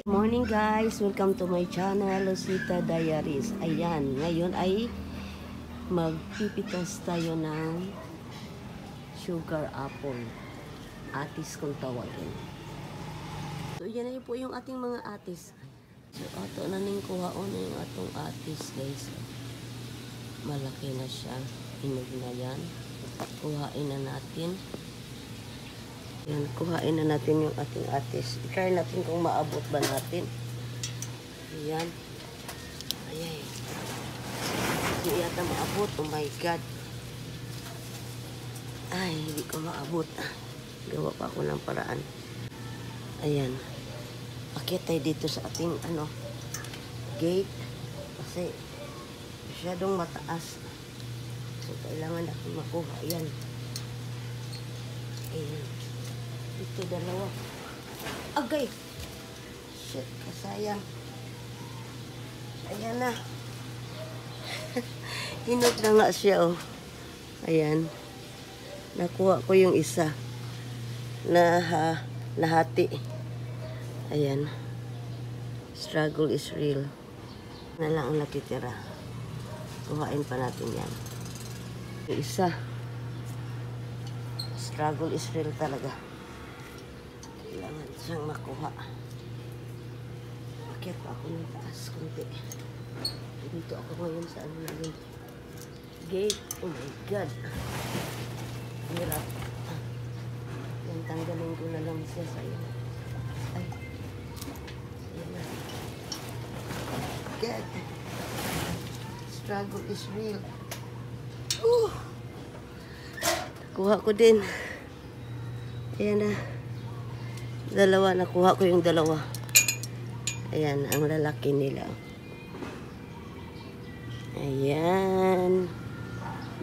Morning guys, welcome to my channel, Rosita Diaries. Ayan, ngayon ay magpipitas tayo ng sugar apple. Atis kung tawagin. So yan na po yung ating mga atis. So ato na ning kuhaon na yung atong atis guys. Malaki na siya. Hinog na yan. Kuhain na natin. Yan, kuhain na natin yung ating atis. I-try natin kung maabot ba natin. Ayan. Ayay. Hindi yata maabot. Oh my God. Ay, hindi ko maabot. Gawa pa ako ng paraan. Ayan. Akit tayo dito sa ating gate. Kasi masyadong mataas. So, kailangan natin makuha. Ayan. Ayan. Ito dalawa. Agay! Shit, kasayang. Ayan na. Hinog na nga siya, oh. Ayan. Nakuha ko yung isa. Nahati. Ayan. Struggle is real. Na lang ang nakitira. Kuhain pa natin yan. Yung isa. Struggle is real talaga. Kailangan siyang makuha. Bakit pa ako ng taas kunti. Dito ako ngayon sa namin. Gate. Oh my God. Hirap. Yan, tanggalin ko na lang siya sa iyo. Ay. Yan na. God. Struggle is real. Kuha ko din. Ayan na. Dalawa. Nakuha ko yung dalawa. Ayan. Ang lalaki nila. Ayan.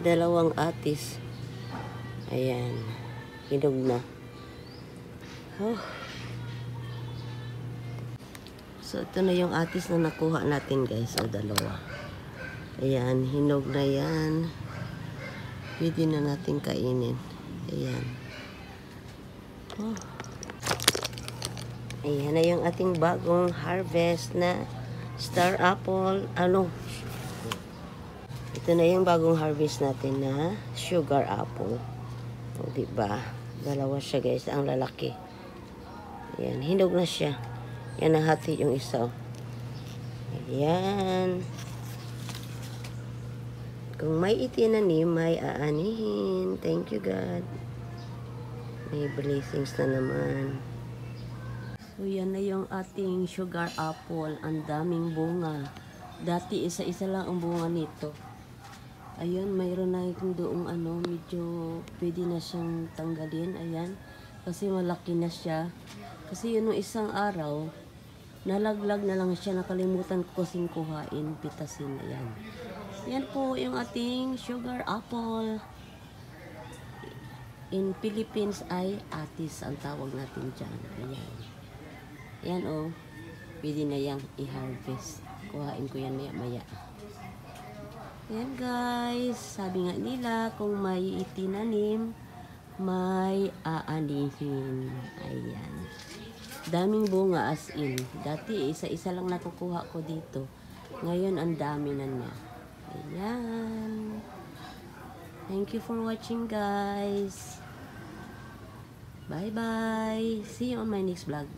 Dalawang atis. Ayan. Hinog na. Oh. So, ito na yung atis na nakuha natin, guys. O, dalawa. Ayan. Hinog na yan. Pwede na natin kainin. Ayan. Oh. Ayan na yung ating bagong harvest na star apple. Ito na yung bagong harvest natin na sugar apple. O, diba? Dalawa siya, guys. Ang lalaki. Ayan. Hinog na siya. Yan, nahati yung isa. Ayan. Kung may itinanim, may aanihin. Thank you, God. May blessings na naman. So, yan na yung ating sugar apple. Ang daming bunga. Dati, isa-isa lang ang bunga nito. Ayun, mayroon na yung doong medyo pwede na siyang tanggalin. Ayan. Kasi malaki na siya. Kasi yun, isang araw, nalaglag na lang siya. Nakalimutan ko kasing kuhain, pitasin. Ayan. Yan po yung ating sugar apple. In Philippines ay atis ang tawag natin dyan. Ayan. Yan o. Pwede na yang i-harvest. Kuhain ko yan maya-maya. Yan guys. Sabi nga nila, kung may itinanim, may aanihin. Ayan. Daming bunga as in. Dati, isa-isa lang nakukuha ko dito. Ngayon, ang dami na niya. Ayan. Thank you for watching guys. Bye-bye. See you on my next vlog.